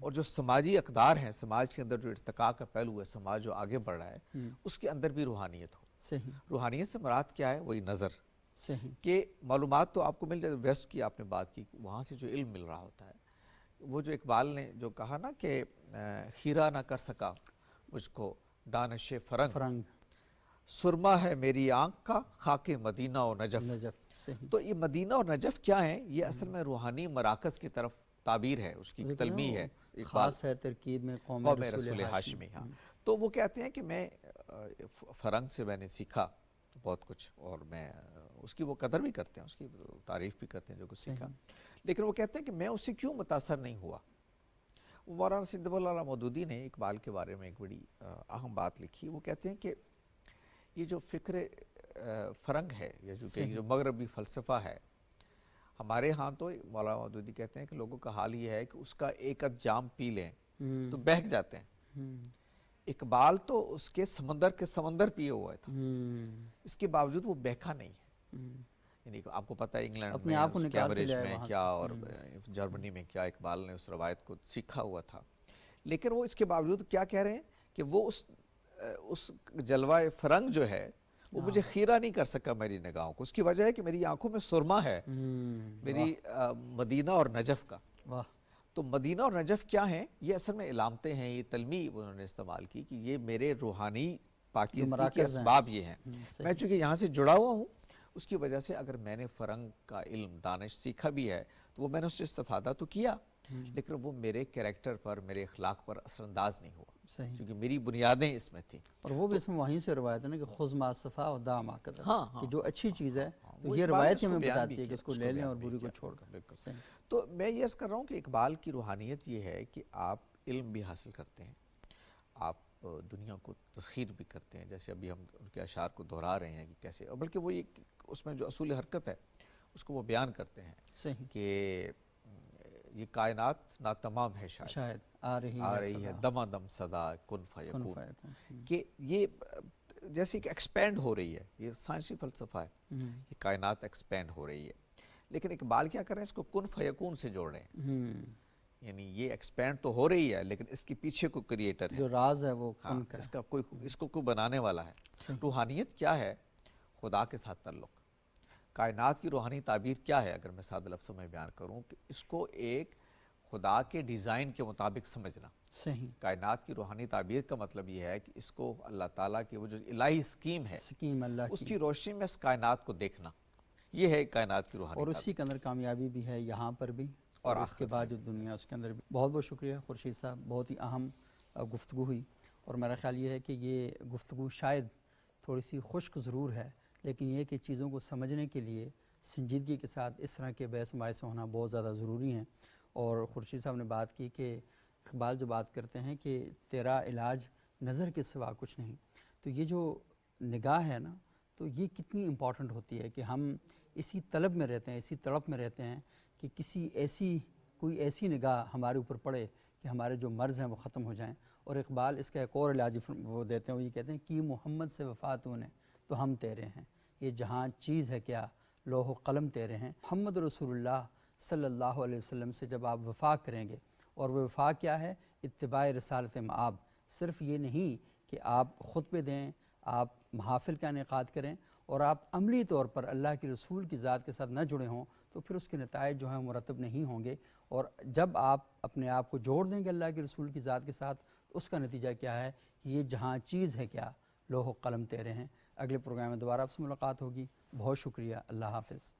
C: اور جو سماجی اقدار ہیں، سماج کے اندر جو ارتقاء کا پہلو ہے، سماج جو آگے بڑھ رہا ہے اس کے اندر بھی روحانیت ہو۔
A: صحیح،
C: روحانیت سے مراد کیا ہے؟ وہی نظر،
A: صحیح،
C: کہ معلومات تو آپ کو مل جائے، ویسٹ کی آپ نے بات کی، وہاں سے جو علم مل رہا ہوتا ہے، وہ جو اقبال نے جو کہا نا کہ خیرہ نہ کر سکا مجھ کو دانش فرنگ، سرما ہے میری آنکھ کا خاک مدینہ و نجف۔
A: نجف، صحیح،
C: تو یہ مدینہ اور نجف کیا ہیں؟ یہ اصل میں روحانی مراکز کی طرف تعبیر ہے، اس کی تلمیح ہے،
A: خاص ہے ترکیب میں قوم
C: رسول ہاشمی۔ ہاں، تو وہ کہتے ہیں کہ میں فرنگ سے میں نے سیکھا بہت کچھ، اور میں اس کی وہ قدر بھی کرتے ہیں، اس کی تعریف بھی کرتے ہیں جو کچھ سیکھا، لیکن وہ کہتے ہیں کہ میں اس سے کیوں متاثر نہیں ہوا۔ مولانا سید اللہ مودودی نے اقبال کے بارے میں ایک بڑی اہم بات لکھی، وہ کہتے ہیں کہ یہ جو فکر فرنگ ہے، یا جو مغربی فلسفہ ہے، ہمارے ہاں تو مولانا مودودی کہتے ہیں کہ لوگوں کا حال یہ ہے کہ اس کا ایک ادھ جام پی لیں تو بہک جاتے ہیں۔ اقبال تو اس کے سمندر پیے ہوا تھا، اس کے باوجود وہ بہکا نہیں ہے۔ یعنی آپ کو پتہ ہے انگلینڈ میں، کیمبرج میں کیا اور جرمنی میں کیا اقبال نے اس روایت کو سیکھا ہوا تھا، لیکن وہ اس کے باوجود کیا کہہ رہے ہیں کہ وہ اس جلوہ فرنگ جو ہے وہ مجھے خیرہ نہیں کر سکا میری نگاہوں کو، اس کی وجہ ہے کہ میری آنکھوں میں سرما ہے، میری مدینہ اور نجف کا۔ تو مدینہ اور نجف کیا ہیں؟ یہ اصل میں علامتیں ہیں، یہ تلمیح انہوں نے استعمال کی کہ یہ میرے روحانی پاکیزگی کے اسباب یہ ہیں۔ میں چونکہ یہاں سے جڑا ہوا ہوں، اس کی وجہ سے اگر میں نے فرنگ کا علم دانش سیکھا بھی ہے تو وہ میں نے اس سے استفادہ تو کیا، لیکن وہ میرے کریکٹر پر، میرے اخلاق پر اثر انداز نہیں ہوا، کیونکہ میری بنیادیں اس میں تھیں۔
A: اور وہ بھی اس میں وہیں سے روایت ہے نا کہ خذ ما صفا و دع ما قدر، کہ جو اچھی چیز ہے تو یہ روایت ہمیں بتاتی ہے کہ اس کو لے لیں اور بری کو چھوڑ کر۔
C: بالکل۔ تو میں یہ عرض کر رہا ہوں کہ اقبال کی روحانیت یہ ہے کہ آپ علم بھی حاصل کرتے ہیں، آپ دنیا کو تسخیر بھی کرتے ہیں، جیسے ابھی ہم ان کے اشعار کو دہرا رہے ہیں کہ کیسے، اور بلکہ وہ اس میں جو اصول حرکت ہے اس کو وہ بیان کرتے ہیں کہ یہ کائنات ناتمام ہے شاید آ رہی ہے دما دم صدا کن فیکون، کہ یہ جیسے کہ ایکسپینڈ ہو رہی ہے، یہ سائنسی فلسفہ ہے، یہ کائنات ایکسپینڈ ہو رہی ہے، لیکن اقبال کیا کر رہے ہیں؟ اس کو کن فیکون سے جوڑ رہے ہیں، یعنی یہ ایکسپینڈ تو ہو رہی ہے لیکن اس کے پیچھے کوئی کریٹر ہے،
A: جو راز ہے وہ
C: ہاں
A: کن کا
C: اس کا کوئی، اس کو کوئی بنانے والا ہے۔
A: صحیح۔
C: روحانیت کیا ہے؟ خدا کے ساتھ تعلق۔ کائنات کی روحانی تعبیر کیا ہے؟ اگر میں سادہ لفظوں میں بیان کروں کہ اس کو ایک خدا کے ڈیزائن کے مطابق سمجھنا۔
A: صحیح۔
C: کائنات کی روحانی تعبیر کا مطلب یہ ہے کہ اس کو اللہ تعالیٰ کی وہ جو الہی اسکیم ہے
A: سکیم اللہ
C: اس
A: کی،
C: کی روشنی میں اس کائنات کو دیکھنا، یہ ہے کائنات کی روحانی
A: اور
C: تعبیر۔
A: اسی کے اندر کامیابی بھی ہے یہاں پر بھی اور اس کے بعد جو دنیا اس کے اندر بھی۔ بہت بہت شکریہ خورشید صاحب، بہت ہی اہم گفتگو ہوئی، اور میرا خیال یہ ہے کہ یہ گفتگو شاید تھوڑی سی خشک ضرور ہے، لیکن یہ کہ چیزوں کو سمجھنے کے لیے سنجیدگی کے ساتھ اس طرح کے بحث مباحثے ہونا بہت زیادہ ضروری ہیں۔ اور خورشید صاحب نے بات کی کہ اقبال جو بات کرتے ہیں کہ تیرا علاج نظر کے سوا کچھ نہیں، تو یہ جو نگاہ ہے نا، تو یہ کتنی امپورٹنٹ ہوتی ہے کہ ہم اسی طلب میں رہتے ہیں، اسی تڑپ میں رہتے ہیں کہ کوئی ایسی نگاہ ہمارے اوپر پڑے کہ ہمارے جو مرض ہیں وہ ختم ہو جائیں۔ اور اقبال اس کا ایک اور علاج وہ دیتے ہیں، وہ یہ کہتے ہیں کہ محمد سے وفا تو نے تو ہم تیرے ہیں، یہ جہاں چیز ہے کیا لوح و قلم تیرے ہیں۔ محمد رسول اللہ صلی اللہ علیہ وسلم سے جب آپ وفا کریں گے، اور وہ وفا کیا ہے؟ اتباع رسالت مآب۔ صرف یہ نہیں کہ آپ خطبے دیں، آپ محافل کا انعقاد کریں اور آپ عملی طور پر اللہ کے رسول کی ذات کے ساتھ نہ جڑے ہوں، تو پھر اس کے نتائج جو ہیں مرتب نہیں ہوں گے۔ اور جب آپ اپنے آپ کو جوڑ دیں گے اللہ کے رسول کی ذات کے ساتھ، تو اس کا نتیجہ کیا ہے کہ یہ جہاں چیز ہے کیا لوح و قلم تیرے ہیں۔ اگلے پروگرام میں دوبارہ آپ سے ملاقات ہوگی۔ بہت شکریہ، اللہ حافظ۔